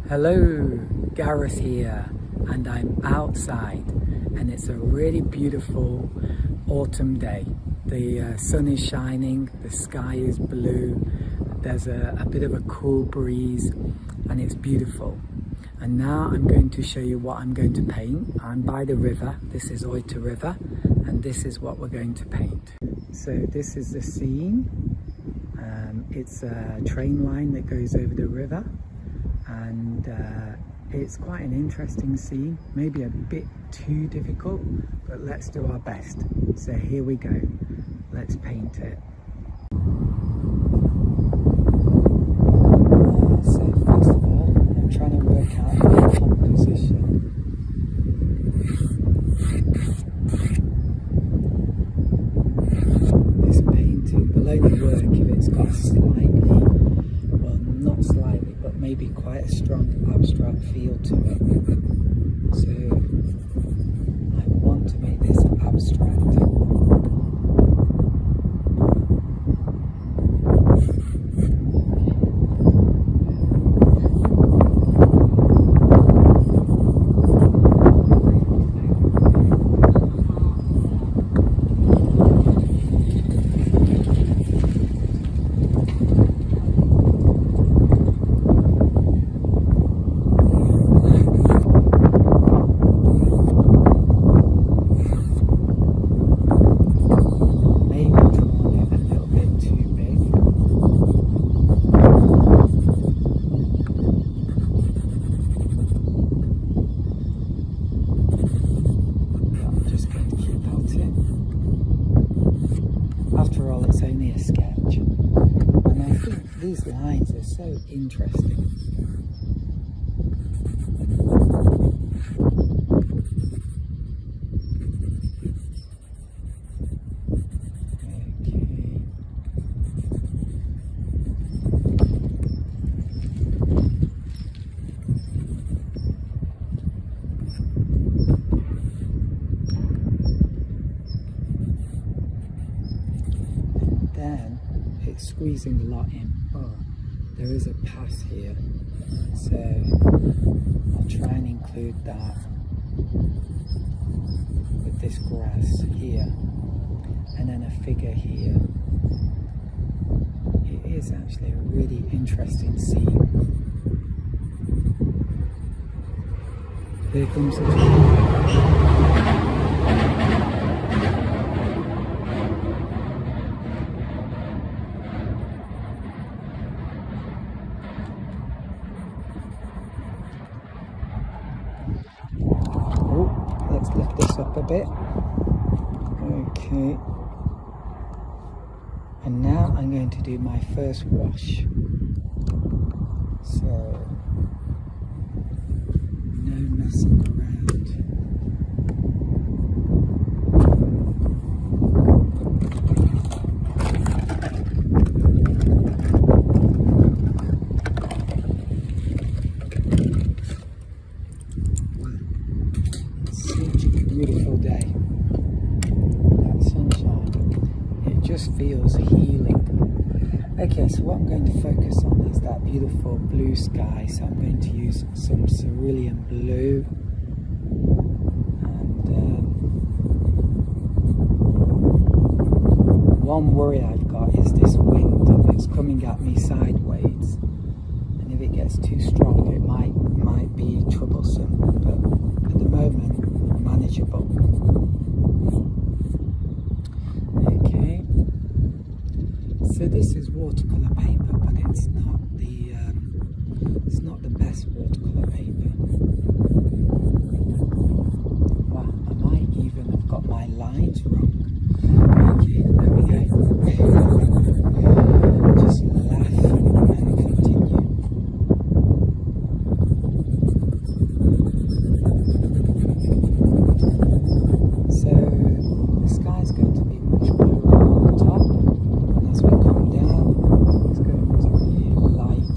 Hello, Gareth here, and I'm outside, and it's a really beautiful autumn day. The sun is shining, the sky is blue, there's a bit of a cool breeze, and it's beautiful. And now I'm going to show you what I'm going to paint. I'm by the river, this is Oita River, and this is what we're going to paint. So this is the scene. It's a train line that goes over the river, and it's quite an interesting scene, maybe a bit too difficult, but let's do our best. So here we go, let's paint it. So first of all, I'm trying to work out the composition. This painting will only work if it's got slightly, well, not slightly, but maybe quite a strong abstract feel to it. So I want to make this abstract. After all, it's only a sketch, and I think these lines are so interesting. Then it's squeezing a lot in. Oh, there is a path here, so I'll try and include that with this grass here, and then a figure here. It is actually a really interesting scene. Here comes the train. Let's lift this up a bit. Okay. And now I'm going to do my first wash. So, no messing around. Beautiful day. That sunshine, it just feels healing. Okay, so what I'm going to focus on is that beautiful blue sky. So I'm going to use some cerulean blue, and one worry I've got is this wind. It's coming at me sideways, and if it gets too strong it might be troublesome, but at the moment manageable. Okay, so this is watercolor paper, but it's not the best watercolor paper. Well, I might even have got my lines wrong. Okay, there we go. Just laugh and continue. So the sky's going to be much bluer on the top, and as we come down, it's going to be light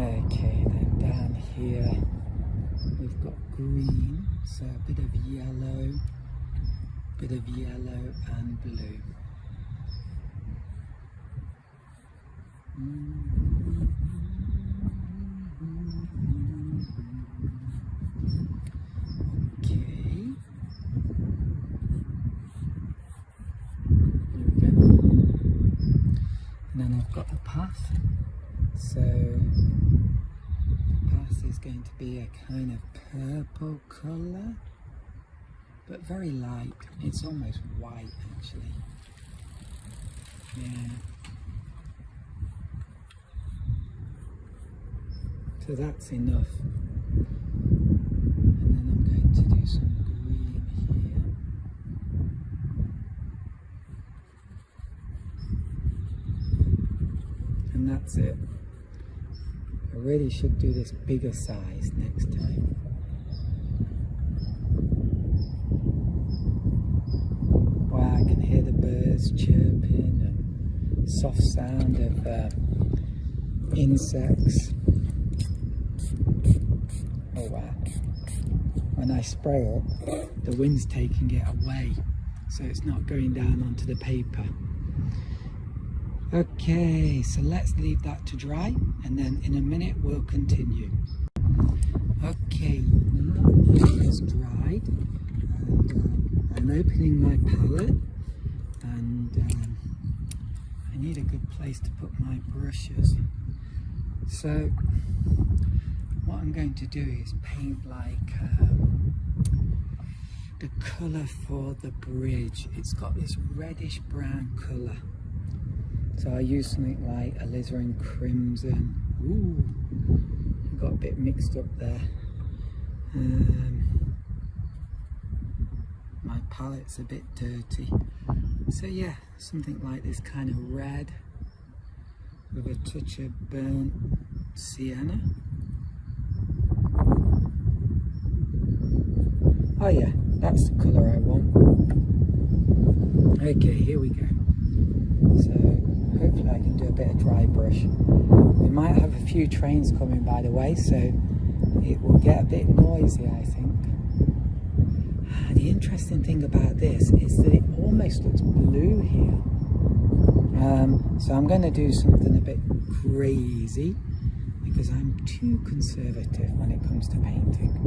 Okay, then down here we've got green, so a bit of yellow and blue. Okay. There we go. And then I've got the path. So the path is going to be a kind of purple colour, but very light. It's almost white actually. Yeah. So that's enough. And then I'm going to do some green here. And that's it. I really should do this bigger size next time. Wow, I can hear the birds chirping and soft sound of insects. Oh wow. When I spray it, the wind's taking it away, so it's not going down onto the paper. Okay, so let's leave that to dry, and then in a minute we'll continue. Okay, now it's dried, and I'm opening my palette, and I need a good place to put my brushes. So what I'm going to do is paint like the colour for the bridge. It's got this reddish brown colour. So I use something like alizarin crimson. Ooh, I got a bit mixed up there. My palette's a bit dirty. So yeah, something like this kind of red with a touch of burnt sienna. Oh yeah, that's the colour I want. Okay, here we go. So hopefully I can do a bit of dry brush. We might have a few trains coming by the way, so it will get a bit noisy, I think. The interesting thing about this is that it almost looks blue here. So I'm going to do something a bit crazy because I'm too conservative when it comes to painting.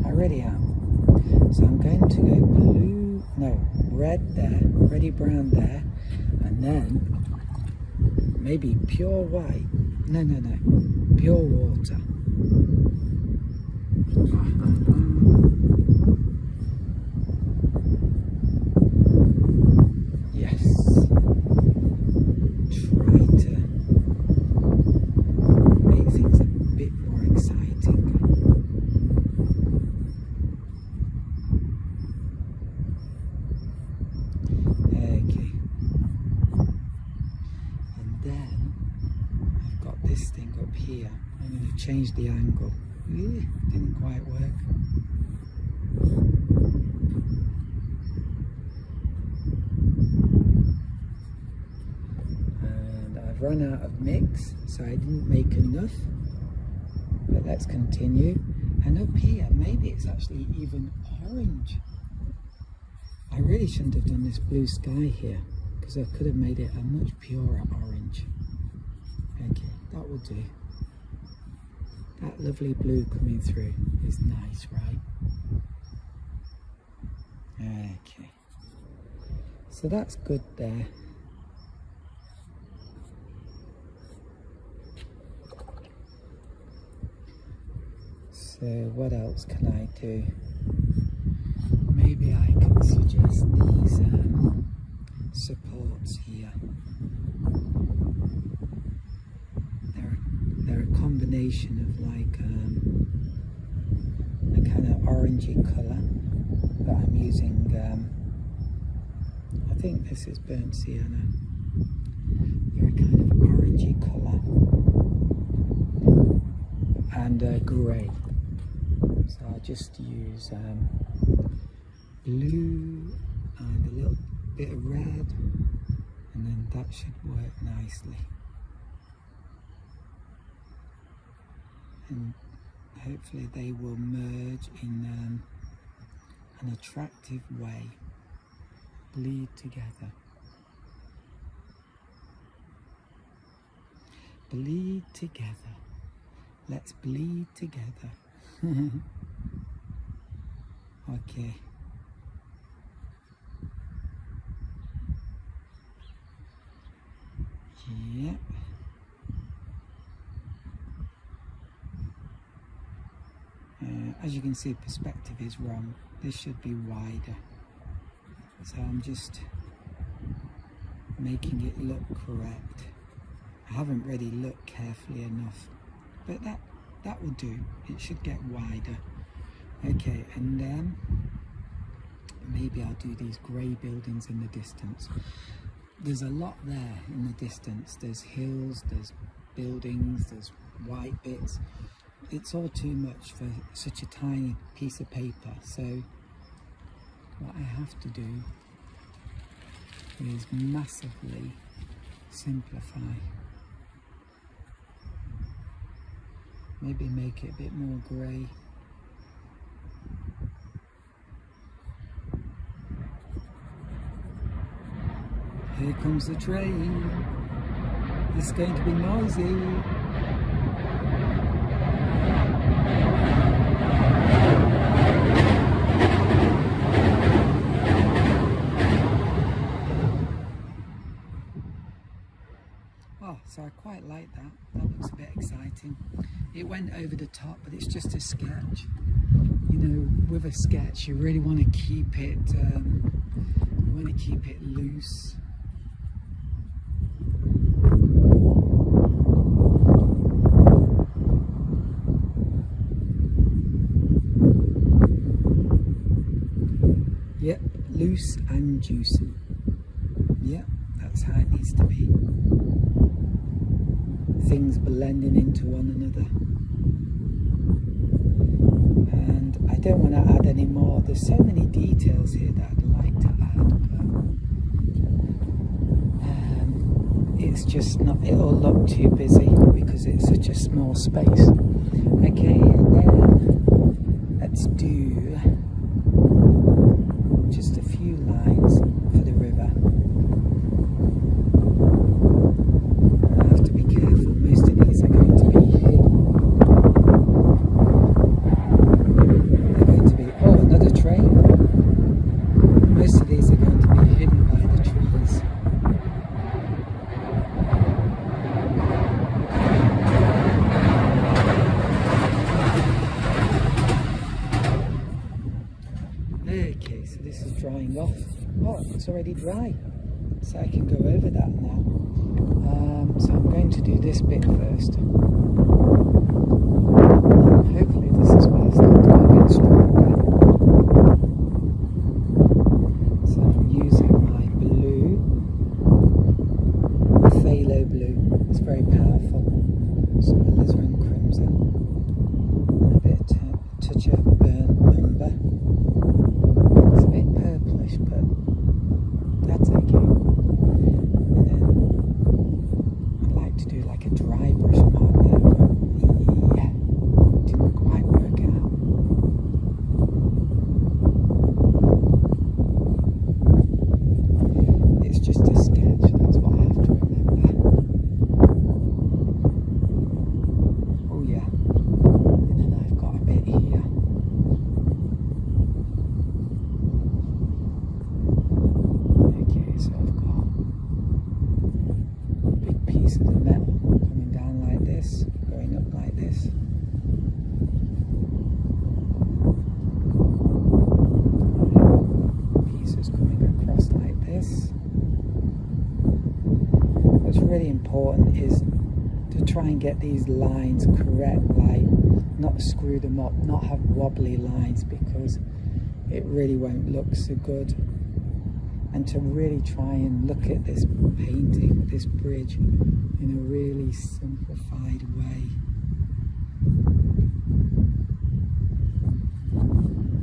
I really am. So I'm going to go red there, reddy brown there, and then maybe pure white. No, pure water. Yes. Try to make things a bit more exciting. Okay. And then I've got this thing up here. I'm going to change the angle. Didn't quite work. And I've run out of mix, so I didn't make enough. But let's continue. And up here, maybe it's actually even orange. I really shouldn't have done this blue sky here, because I could have made it a much purer orange. Okay, that will do. That lovely blue coming through is nice, right? Okay. So that's good there. So what else can I do? Maybe I can suggest these supports here. They're a combination of like a kind of orangey colour, but I'm using I think this is burnt sienna. They're a kind of orangey colour and grey. So I'll just use blue and a little bit of red, and then that should work nicely. and hopefully they will merge in an attractive way, bleed together. Bleed together. Let's bleed together. Okay. Yep. As you can see, perspective is wrong. This should be wider. So I'm just making it look correct. I haven't really looked carefully enough, but that will do. It should get wider. Okay, and then maybe I'll do these grey buildings in the distance. There's a lot there in the distance. There's hills, there's buildings, there's white bits. It's all too much for such a tiny piece of paper. So what I have to do is massively simplify. Maybe make it a bit more grey. Here comes the train. It's going to be noisy. Oh, so I quite like that. That looks a bit exciting. It went over the top, but it's just a sketch. You know, with a sketch, you really want to keep it. Loose. Yep, loose and juicy. Yep, that's how it needs to be. Things blending into one another. And I don't want to add any more. There's so many details here that I'd like to add, but it's just not, it'll look too busy because it's such a small space. Okay, and then let's do just a few lines for the river. I have to be careful, most of these are going to be hidden. They're going to be, oh, another train. Most of these are going to be hidden by the trees. Okay, so this is drying off. Oh, it's already dry, so I can go over that now. So I'm going to do this bit first. Hopefully this is where it's not a bit stronger. So I'm using my blue, phthalo blue. It's very powerful. Some alizarin crimson, and a bit touch of burnt umber. It's a bit purplish, but that's okay. And then I'd like to do like a dry brush mark there, but yeah, didn't quite work out. It's just a sketch, that's what I have to remember. Oh yeah, and then I've got a bit here. Okay, so I've got big pieces of metal coming down like this, going up like this. Pieces coming across like this. What's really important is to try and get these lines correct, like not screw them up, not have wobbly lines, because it really won't look so good. And to really try and look at this painting, this bridge, in a really simplified way.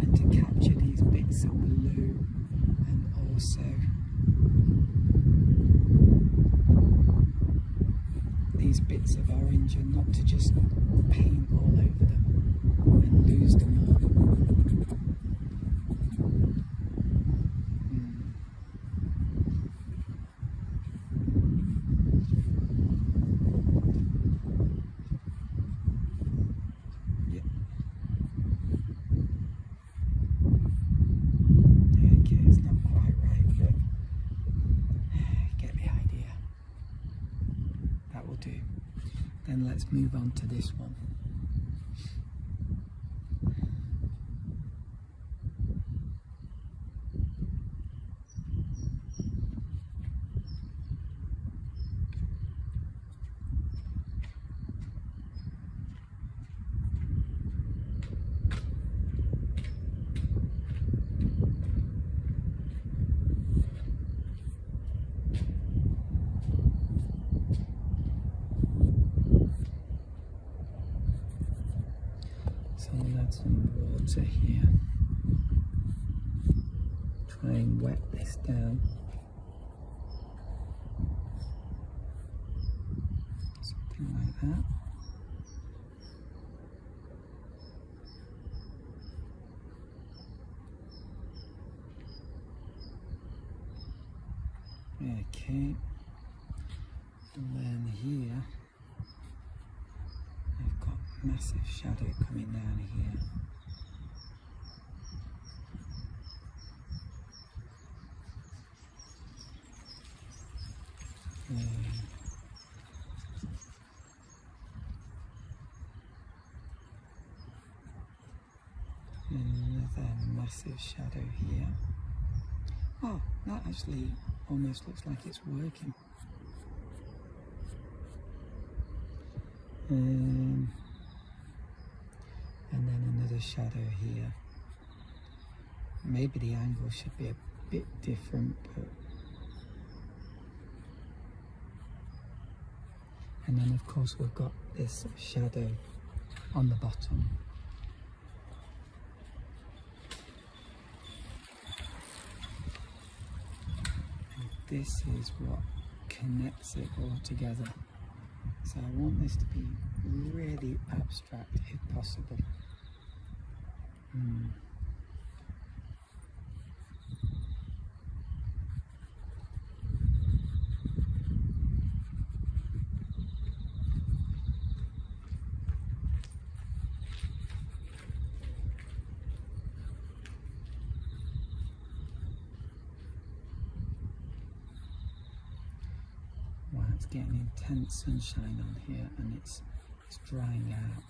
And to capture these bits of blue, and also these bits of orange, and not to just paint all let's move on to this one. So I'll add some water here. Try and wet this down. Something like that. Okay. And then here I've got massive shadow coming down here. Another massive shadow here. Oh, that actually almost looks like it's working. And then another shadow here. Maybe the angle should be a bit different, but... And then of course we've got this shadow on the bottom. And this is what connects it all together. So I want this to be really abstract if possible. Wow, it's getting intense sunshine on here and it's drying out.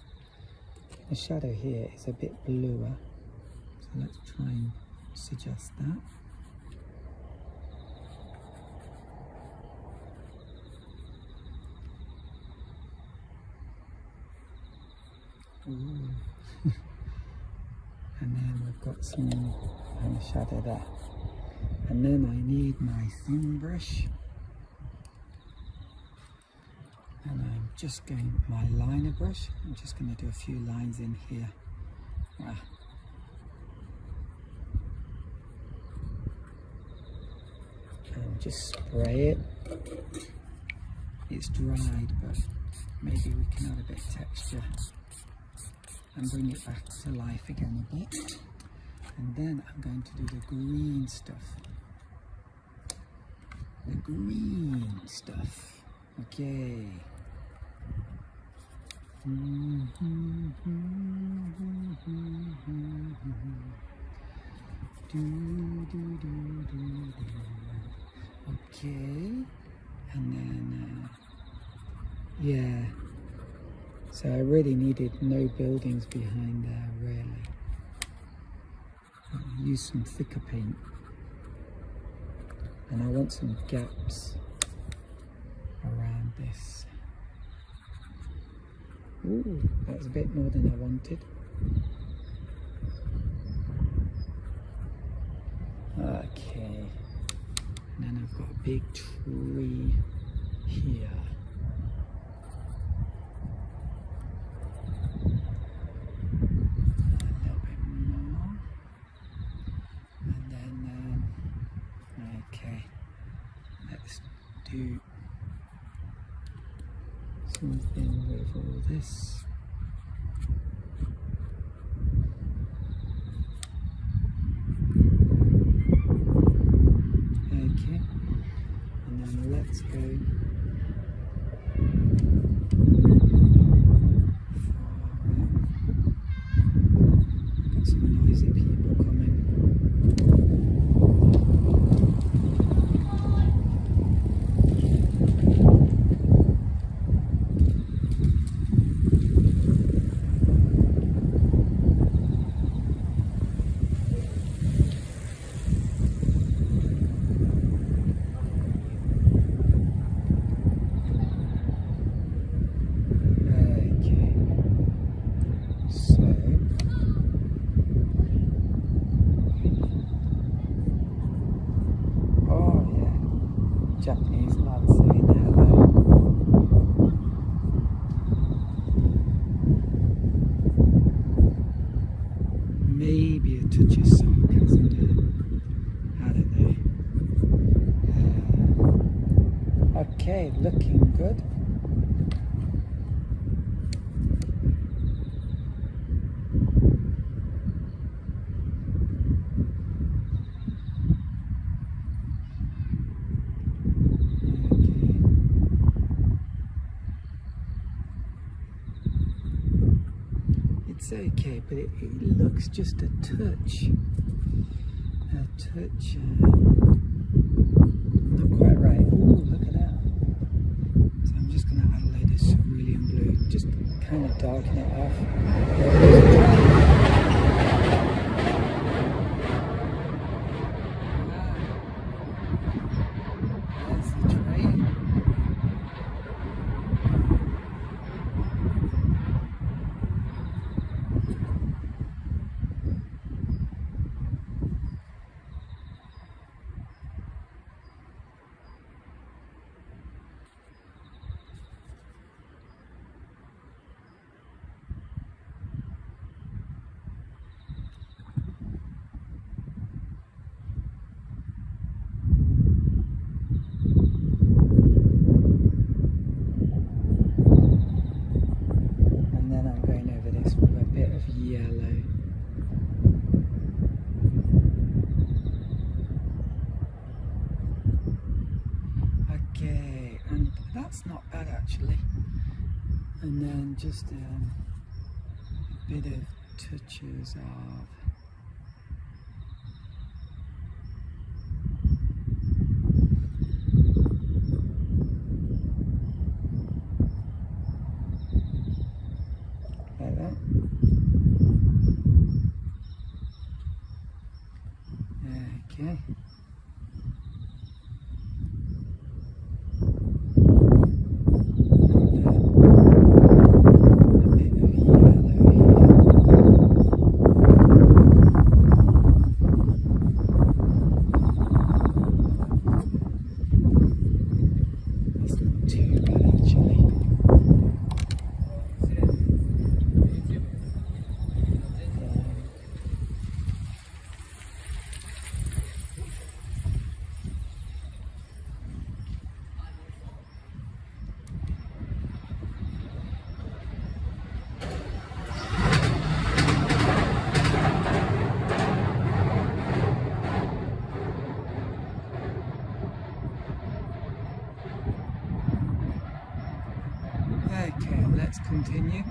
The shadow here is a bit bluer, so let's try and suggest that. Ooh. And then we've got some shadow there. And then I need my thin brush. And I'm just going, my liner brush, I'm just going to do a few lines in here. Wow. And just spray it. It's dried, but maybe we can add a bit of texture and bring it back to life again a bit. And then I'm going to do the green stuff. The green stuff. Okay. Okay. And then, yeah. So I really needed no buildings behind there, really. I'll use some thicker paint. And I want some gaps around this. Ooh, that's a bit more than I wanted. Okay. And then I've got a big tree here. Do something with all this. Okay, and then let's go got some noisy people coming. touches sarcasm there. I don't know. Okay, looking good. It's okay, but it looks just a touch, not quite right. Ooh, look at that. So I'm just going to add a load of cerulean blue, just kind of darken it off. There's the train. Yellow. Okay, and that's not bad actually. And then just a bit of touches of like that. Okay. Okay, let's continue.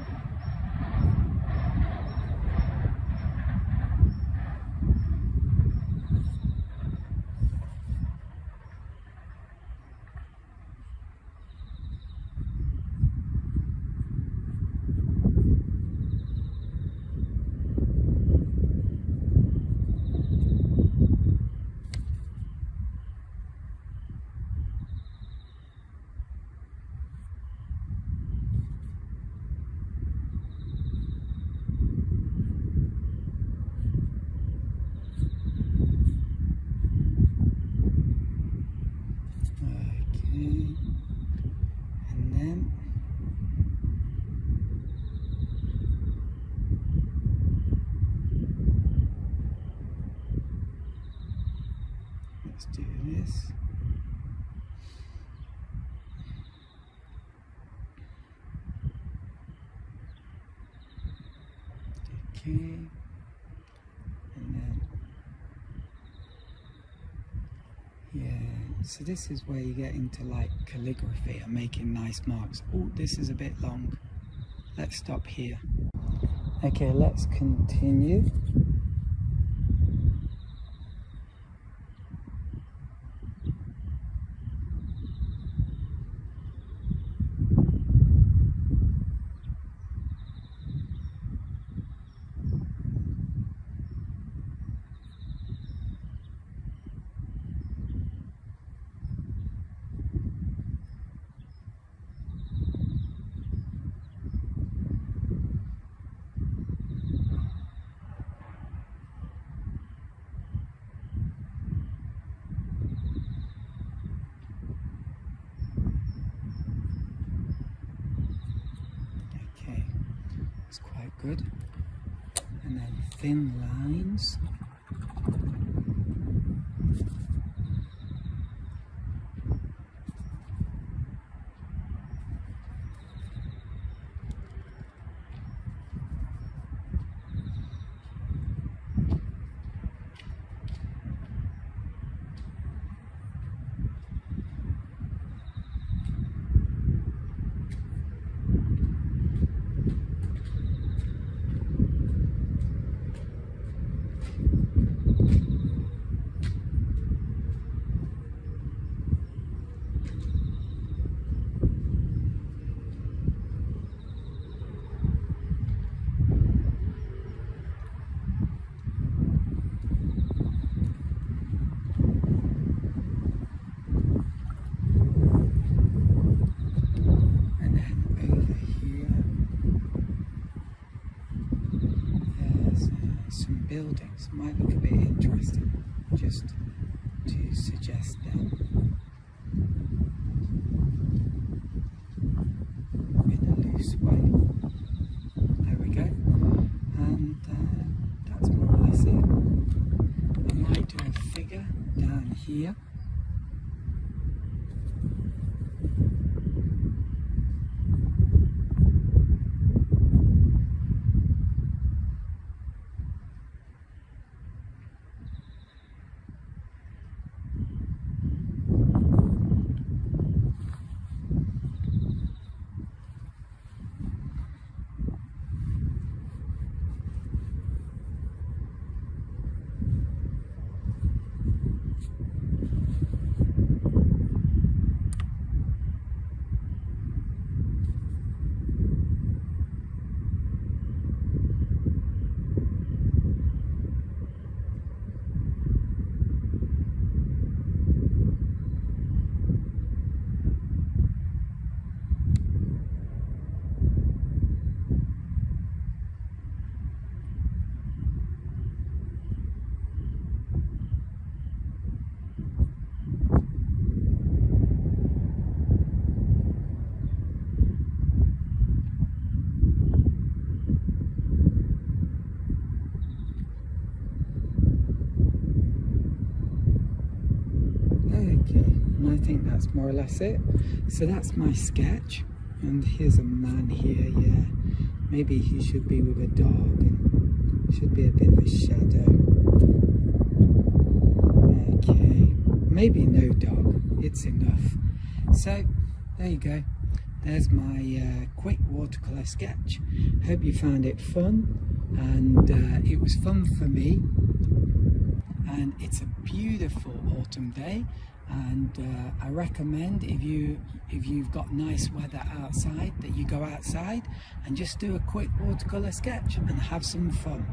Let's do this. Okay. And then, yeah, so this is where you get into like calligraphy and making nice marks. Oh, this is a bit long. Let's stop here. Okay, let's continue. It's quite good. and then thin lines. Some buildings might look a bit interesting, just to suggest them in a loose way. There we go, and that's more or less it. I might do a figure down here. And I think that's more or less it. So that's my sketch, and here's a man here. Yeah, maybe he should be with a dog, and should be a bit of a shadow. Okay, maybe no dog, it's enough. So there you go, there's my quick watercolor sketch. Hope you found it fun, and it was fun for me. And it's a beautiful autumn day, and I recommend if you've got nice weather outside, that you go outside and just do a quick watercolor sketch and have some fun.